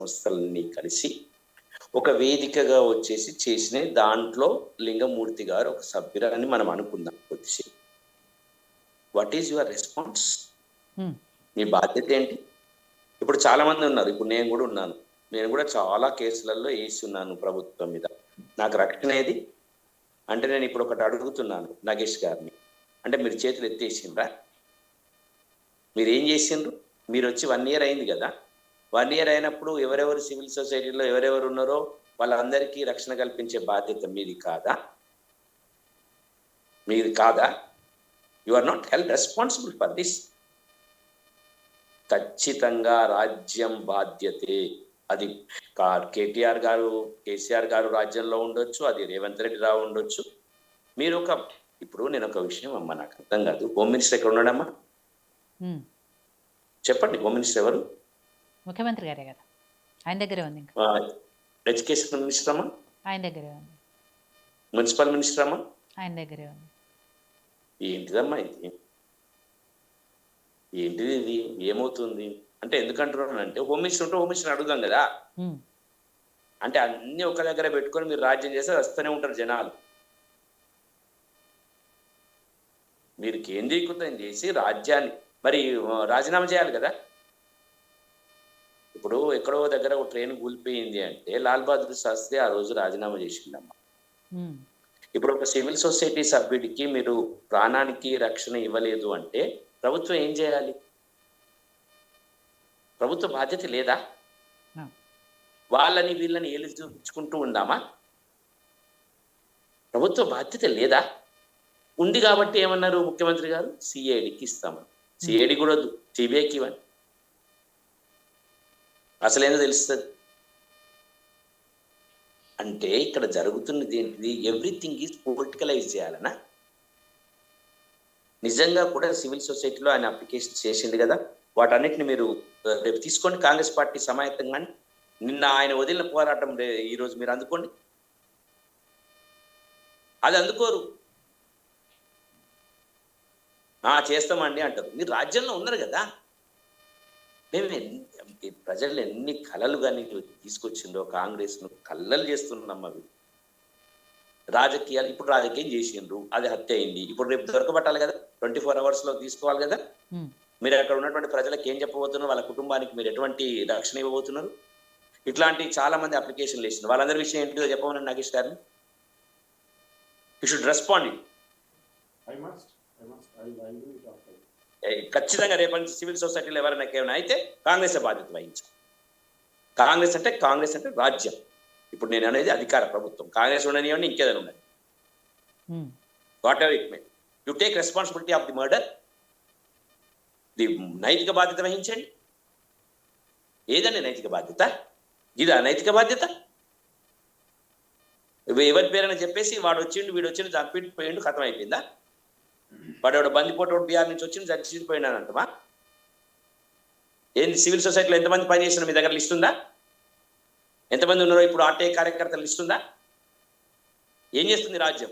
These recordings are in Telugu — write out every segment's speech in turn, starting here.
సంస్థలన్నీ కలిసి ఒక వేదికగా వచ్చేసి చేసిన దాంట్లో లింగమూర్తి గారు ఒక సభ్యురాలని మనం అనుకుందాం కొద్దిసేపు. What is your response? మీ బాధ్యత ఏంటి? ఇప్పుడు చాలా మంది ఉన్నారు, ఇప్పుడు నేను కూడా ఉన్నాను, నేను కూడా చాలా కేసులలో వేసి ఉన్నాను ప్రభుత్వం మీద. నాకు రక్షణ ఏది అంటే నేను ఇప్పుడు ఒకటి అడుగుతున్నాను నాగేష్ గారిని, అంటే మీరు చేతులు ఎత్తేసిండ్రా? మీరు ఏం చేసిండ్రు? మీరు వచ్చి 1 year అయింది కదా, 1 year అయినప్పుడు ఎవరెవరు సివిల్ సొసైటీలో ఎవరెవరు ఉన్నారో వాళ్ళందరికీ రక్షణ కల్పించే బాధ్యత మీది కాదా? మీది కాదా? You are not held responsible for this. ఖచ్చితంగా రాజ్యం బాధ్యతే. అది కేటీఆర్ గారు, కేసీఆర్ గారు రాజ్యంలో ఉండొచ్చు, అది రేవంత్ రెడ్డి రావు ఉండొచ్చు. మీరు ఇప్పుడు నేను ఒక విషయం అమ్మా, నాకు అర్థం కాదు, హోమ్ మినిస్టర్ ఎక్కడ ఉన్నాడమ్మా? చెప్పండి, హోమ్ మినిస్టర్ ఎవరు? ముఖ్యమంత్రి గారే కదా, ఆయన దగ్గరే ఉంది. ఎడ్యుకేషన్ మినిస్టర్ అమ్మా? ఆయన దగ్గరే ఉంది. మున్సిపల్ మినిస్టర్ అమ్మా? ఆయన దగ్గరే ఉంది. ఏంటిదమ్మా ఇది? ఏంటిది ఇది? ఏమవుతుంది అంటే ఎందుకంటున్నానంటే, హోమ్ మినిస్టర్ ఉంటే హోమ్ మినిస్టర్ అడుగుదాం కదా. అంటే అన్ని ఒక దగ్గర పెట్టుకొని మీరు రాజ్యం చేస్తే వస్తూనే ఉంటారు జనాలు. మీరు కేంద్రీకృతం చేసి రాజ్యాన్ని మరి రాజీనామా చేయాలి కదా. ఇప్పుడు ఎక్కడో దగ్గర ఒక ట్రైన్ కూలిపోయింది అంటే లాల్ బహదూర్ శాస్త్రి ఆ రోజు రాజీనామా చేసిండమ్మా. ఇప్పుడు ఒక సివిల్ సొసైటీ సభ్యుడికి మీరు ప్రాణానికి రక్షణ ఇవ్వలేదు అంటే ప్రభుత్వం ఏం చేయాలి? ప్రభుత్వ బాధ్యత లేదా? వాళ్ళని వీళ్ళని ఏలు చూపించుకుంటూ ఉందామా? ప్రభుత్వ బాధ్యత లేదా? ఉంది కాబట్టి ఏమన్నారు ముఖ్యమంత్రి గారు? సిఐడికి ఇస్తామని. సిఐడి కూడా వద్దు, సిబిఐకి ఇవ్వండి, అసలేందో తెలుస్తుంది. అంటే ఇక్కడ జరుగుతున్నది ఏంటిది? ఎవ్రీథింగ్ ఈజ్ పొలిటికలైజ్ చేయాలనా? నిజంగా కూడా సివిల్ సొసైటీలో ఆయన అప్లికేషన్ చేసింది కదా, వాటన్నిటిని మీరు రేపు తీసుకోండి. కాంగ్రెస్ పార్టీ సమాయత్తంగా నిన్న ఆయన వదిలిన పోరాటం ఈరోజు మీరు అందుకోండి. అది అందుకోరు, చేస్తామండి అంటారు. మీరు రాజ్యంలో ఉన్నారు కదా. మేము ప్రజలు ఎన్ని కళలు కానీ తీసుకొచ్చిందో కాంగ్రెస్ ను కళ్ళలు చేస్తున్నాం. అవి రాజకీయాలు, ఇప్పుడు రాజకీయం చేసిండ్రు, అది హత్య అయింది. ఇప్పుడు రేపు దొరకబట్టాలి కదా, 24 hours లో తీసుకోవాలి కదా. మీరు అక్కడ ఉన్నటువంటి ప్రజలకు ఏం చెప్పబోతున్నారు? వాళ్ళ కుటుంబానికి మీరు ఎటువంటి రక్షణ ఇవ్వబోతున్నారు? ఇట్లాంటి చాలా మంది అప్లికేషన్లు వేసినారు. వాళ్ళందరి విషయం ఏంటిదో చెప్పమని నాగేష్ గారిని. You should respond. ఖచ్చితంగా రేపటి నుంచి సివిల్ సొసైటీలో ఎవరైనా ఏమైనా అయితే కాంగ్రెస్ బాధ్యత వహించాలి. కాంగ్రెస్ అంటే రాజ్యం. ఇప్పుడు నేను అనేది అధికార ప్రభుత్వం. కాంగ్రెస్ ఉండనివ్వండి, ఇంకేదైనా ఉన్నది, what ever it may, you take responsibility of the murder. The నైతిక బాధ్యత వహించండి. ఏదండి నైతిక బాధ్యత? ఇది అనైతిక బాధ్యత. ఎవరి పేరైనా చెప్పేసి వాడు వచ్చిండు, వీడు వచ్చిండు, చంపి పోయిండు, ఖతం అయిపోయిందా? వాడు ఎవడు బందిపోటు బీహార్ నుంచి వచ్చిండు, చచ్చిపోయినానంటమా? ఏంది సివిల్ సొసైటీలో ఎంతమంది పనిచేసిన మీ దగ్గర లిస్ట్ ఉందా? ఎంతమంది ఉన్నారో ఇప్పుడు ఆర్టీఐ కార్యకర్తల లిస్ట్ ఉందా? ఏం చేస్తుంది రాజ్యం?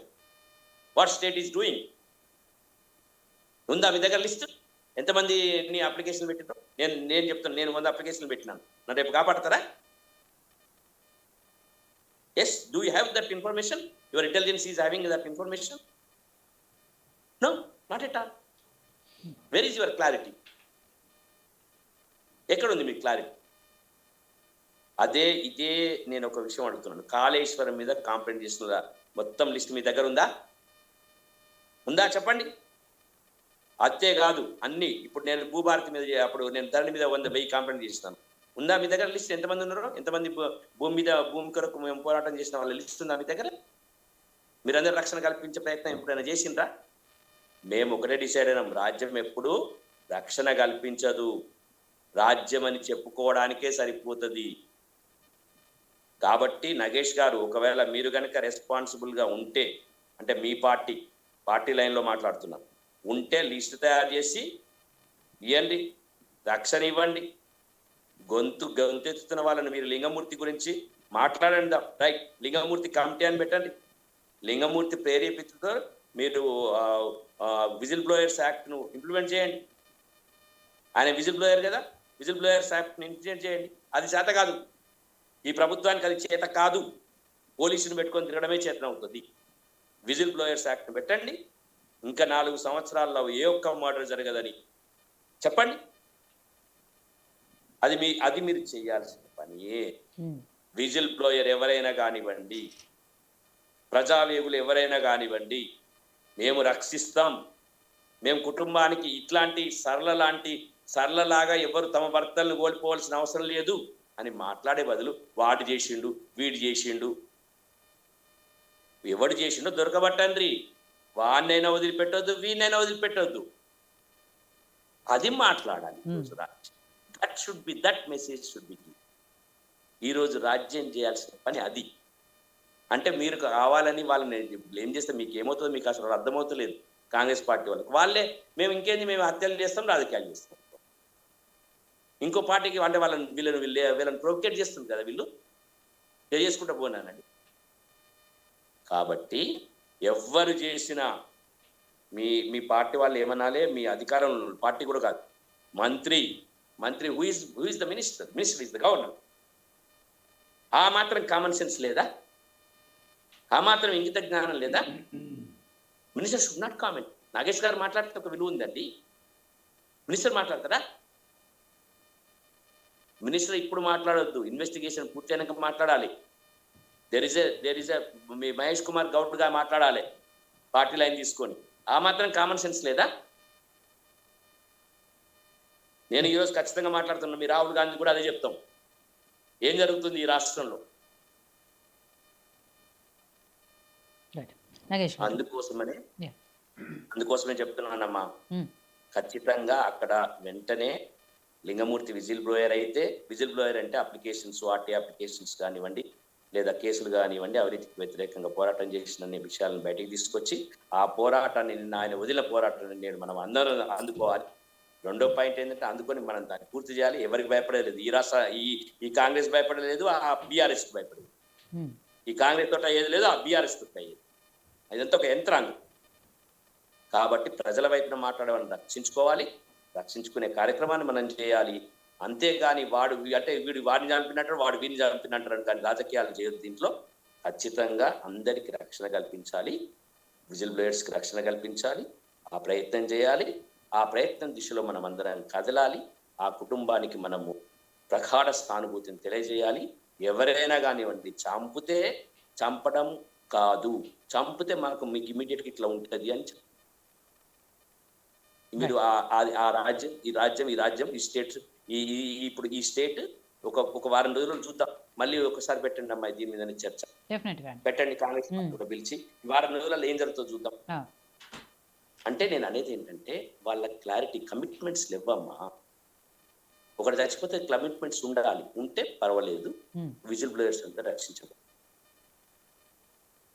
What state is doing? ఉందా మీ దగ్గర లిస్ట్? ఎంతమంది నీ అప్లికేషన్ పెట్టినారు? నేను చెప్తాను, నేను 100 అప్లికేషన్లు పెట్టినాను. నన్ను రేపు కాపాడతారా? Yes, do you have that information? Your intelligence is having that information? No, not at all. Where is your clarity? ఎక్కడుంది మీ క్లారిటీ? ఇదే నేను ఒక విషయం అడుగుతున్నాను. కాళేశ్వరం మీద కాంప్లైంట్ చేస్తున్నా మొత్తం లిస్ట్ మీ దగ్గర ఉందా? చెప్పండి. అంతే కాదు, అన్ని ఇప్పుడు నేను భూభారతి మీద, అప్పుడు నేను ధరణి మీద 100,000 కాంప్లైంట్ చేస్తాను. ఉందా మీ దగ్గర లిస్ట్? ఎంతమంది ఉన్నారో, ఎంతమంది భూమి కొరకు మేము పోరాటం చేసిన వాళ్ళ లిస్ట్ ఉందా మీ దగ్గర? మీరందరూ రక్షణ కల్పించే ప్రయత్నం ఎప్పుడైనా చేసిండ్రా? మేము ఒకటే డిసైడ్ అయినాం, రాజ్యం ఎప్పుడు రక్షణ కల్పించదు, రాజ్యం అని చెప్పుకోవడానికే సరిపోతుంది. కాబట్టి నగేష్ గారు, ఒకవేళ మీరు కనుక రెస్పాన్సిబుల్గా ఉంటే, అంటే మీ పార్టీ లైన్లో మాట్లాడుతున్నాం, ఉంటే లిస్ట్ తయారు చేసి ఇవ్వండి, రక్షణ ఇవ్వండి. గొంతెత్తుతున్న వాళ్ళని మీరు లింగమూర్తి గురించి మాట్లాడండి, రైట్, లింగమూర్తి కమిటీ అని పెట్టండి. లింగమూర్తి ప్రేరేపితుతో మీరు విజిల్ బ్లోయర్స్ యాక్ట్ను ఇంప్లిమెంట్ చేయండి. ఆయన విజిల్ బ్లోయర్ కదా, విజిల్ బ్లోయర్స్ యాక్ట్ను ఇంప్లిమెంట్ చేయండి. అది చేత కాదు, ఈ ప్రభుత్వానికి అది చేత కాదు, పోలీసులు పెట్టుకొని తిరగడమే చేతనవుతుంది. విజిల్ బ్లోయర్స్ యాక్ట్ పెట్టండి, ఇంకా 4 సంవత్సరాల్లో ఏ ఒక్క మర్డర్ జరగదని చెప్పండి. అది మీరు చేయాల్సిన పని. విజిల్ బ్లోయర్ ఎవరైనా కానివ్వండి, ప్రజావేగులు ఎవరైనా కానివ్వండి, మేము రక్షిస్తాం. మేము కుటుంబానికి ఇట్లాంటి సరళలాగా ఎవరు తమ భర్తలను కోల్పోవాల్సిన అవసరం లేదు అని మాట్లాడే బదులు వాడు చేసిండు, వీడు చేసిండు, ఎవడు చేసిండో దొరకబట్టండి. వాడినైనా వదిలిపెట్టొద్దు, వీడినైనా వదిలిపెట్టొద్దు. అది మాట్లాడాలి. That message should be. ఈరోజు రాజ్యం చేయాల్సిన పని అది. అంటే మీరు కావాలని వాళ్ళని బ్లేమ్ చేస్తే మీకు ఏమవుతుందో మీకు అసలు అర్థమవుతలేదు. కాంగ్రెస్ పార్టీ వాళ్ళే మేము ఇంకేంది, మేము హత్యలు చేస్తాం, రాజకీయాలు చేస్తాం. ఇంకో పార్టీకి అంటే వీళ్ళని ప్రొవోకేట్ చేస్తుంది కదా, వీళ్ళు చేసుకుంటూ పోనానండి. కాబట్టి ఎవ్వరు చేసినా మీ పార్టీ వాళ్ళు ఏమనాలే, మీ అధికారం పార్టీ కూడా కాదు, మంత్రి who is the minister is the governor. ఆ మాత్రం కామన్ సెన్స్ లేదా? ఆ మాత్రం ఇంగిత జ్ఞానం లేదా? Minister should not comment. Nagesh గారు మాట్లాడితే ఒక విలువ ఉందండి. మినిస్టర్ మాట్లాడతారా? మినిస్టర్ ఇప్పుడు మాట్లాడొద్దు, ఇన్వెస్టిగేషన్ పూర్తయినాక మాట్లాడాలి. దెర్ ఇస్ ఎ మీ మహేష్ కుమార్ గౌడ్గా మాట్లాడాలి, పార్టీ లైన్ తీసుకొని. ఆ మాత్రం కామన్ సెన్స్ లేదా? నేను ఈరోజు ఖచ్చితంగా మాట్లాడుతున్నా, మీ రాహుల్ గాంధీ కూడా అదే చెప్తాం. ఏం జరుగుతుంది ఈ రాష్ట్రంలో? అందుకోసమే చెప్తున్నానమ్మా, ఖచ్చితంగా అక్కడ వెంటనే లింగమూర్తి విజిల్ బ్లోయర్ అయితే, విజిల్ బ్లోయర్ అంటే అప్లికేషన్స్, ఆర్టీ అప్లికేషన్స్ కానివ్వండి, లేదా కేసులు కానివ్వండి, అవినీతికి వ్యతిరేకంగా పోరాటం చేసిన విషయాలను బయటికి తీసుకొచ్చి ఆ పోరాటాన్ని, ఆయన వదిలిన పోరాటాన్ని నేను మనం అందరం అందుకోవాలి. రెండో పాయింట్ ఏంటంటే, అందుకొని మనం దాన్ని పూర్తి చేయాలి. ఎవరికి భయపడలేదు ఈ కాంగ్రెస్ భయపడలేదు, ఆ బీఆర్ఎస్ భయపడలేదు. ఈ కాంగ్రెస్ తోట అయ్యేది లేదు, ఆ బీఆర్ఎస్ తోట అయ్యేది. ఇదంతా ఒక యంత్రాంగం. కాబట్టి ప్రజల వైపున మాట్లాడే వాళ్ళని రక్షించుకోవాలి, రక్షించుకునే కార్యక్రమాన్ని మనం చేయాలి. అంతేగాని వీడు వాడిని చంపినట్టు, వాడు వీడిని చంపినట్టు కానీ రాజకీయాలు చేయొద్దు. దీంట్లో ఖచ్చితంగా అందరికీ రక్షణ కల్పించాలి, విజిల్ బ్లోయర్స్కి రక్షణ కల్పించాలి, ఆ ప్రయత్నం చేయాలి. ఆ ప్రయత్నం దిశలో మనం అందరం కదలాలి. ఆ కుటుంబానికి మనము ప్రగాఢ సానుభూతిని తెలియజేయాలి. ఎవరైనా కానివ్వండి, చంపడం కాదు, చంపితే మీకు ఇమీడియట్గా ఇట్లా ఉంటుంది అని మీరు ఈ రాజ్యం ఈ స్టేట్ ఇప్పుడు ఈ స్టేట్ ఒక వారం రోజులు చూద్దాం, మళ్ళీ ఒకసారి పెట్టండి అమ్మా దీని మీద చర్చ పెట్టండి, కాంగ్రెస్ కూడా పిలిచి వారం రోజులలో ఏం జరుగుతుందో చూద్దాం. అంటే నేను అనేది ఏంటంటే, వాళ్ళ క్లారిటీ, కమిట్మెంట్స్ లేవమ్మా. ఒకటి చచ్చిపోతే కమిట్మెంట్స్ ఉండాలి, ఉంటే పర్వాలేదు. విజిల్ బ్లోయర్స్ అంతా రక్షించదు.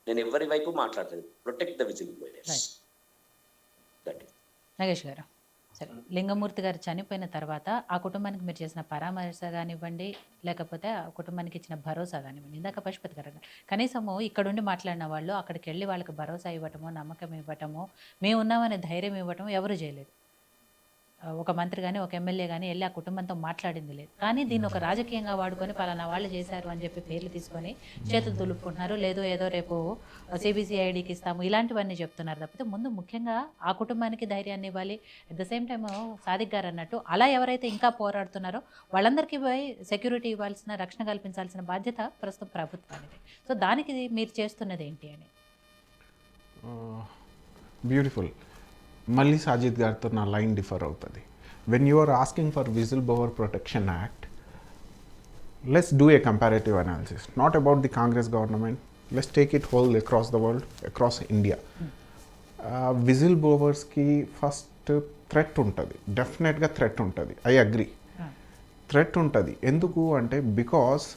నేను ఎవరి వైపు మాట్లాడలేదు. Protect the whistle blowers. Nagesh గారు, సరే, లింగమూర్తి గారు చనిపోయిన తర్వాత ఆ కుటుంబానికి మీరు చేసిన పరామర్శ కానివ్వండి, లేకపోతే ఆ కుటుంబానికి ఇచ్చిన భరోసా కానివ్వండి, ఇందాక పశుపతి గారు కనీసము ఇక్కడుండి మాట్లాడిన వాళ్ళు అక్కడికి వెళ్ళి వాళ్ళకి భరోసా ఇవ్వటము, నమ్మకం ఇవ్వటము, మేము ఉన్నామనే ధైర్యం ఇవ్వటము ఎవరు చేయలేదు. ఒక మంత్రి కానీ, ఒక ఎమ్మెల్యే కానీ వెళ్ళి ఆ కుటుంబంతో మాట్లాడింది లేదు. కానీ దీన్ని ఒక రాజకీయంగా వాడుకొని పలానా వాళ్ళు చేశారు అని చెప్పి పేర్లు తీసుకొని చేతులు తులుపుకుంటున్నారు. ఏదో రేపు CBCIDకి ఇస్తాము, ఇలాంటివన్నీ చెప్తున్నారు తప్పితే ముందు ముఖ్యంగా ఆ కుటుంబానికి ధైర్యాన్ని ఇవ్వాలి. At the same time Sadiq గారు అన్నట్టు అలా ఎవరైతే ఇంకా పోరాడుతున్నారో వాళ్ళందరికీ సెక్యూరిటీ ఇవ్వాల్సిన, రక్షణ కల్పించాల్సిన బాధ్యత ప్రస్తుతం ప్రభుత్వానికి. సో దానికి మీరు చేస్తున్నది ఏంటి అని? బ్యూటిఫుల్. మళ్ళీ సాజిద్ గారితో నా లైన్ డిఫర్ అవుతుంది. When you are asking for whistle blower protection act, let's do a comparative analysis, not about the Congress government, let's take it whole across the world, across India. Whistle బ్లోవర్స్కి ఫస్ట్ థ్రెట్ ఉంటుంది, డెఫినెట్గా థ్రెట్ ఉంటుంది. ఐ అగ్రీ, థ్రెట్ ఉంటుంది. ఎందుకు అంటే, బికాస్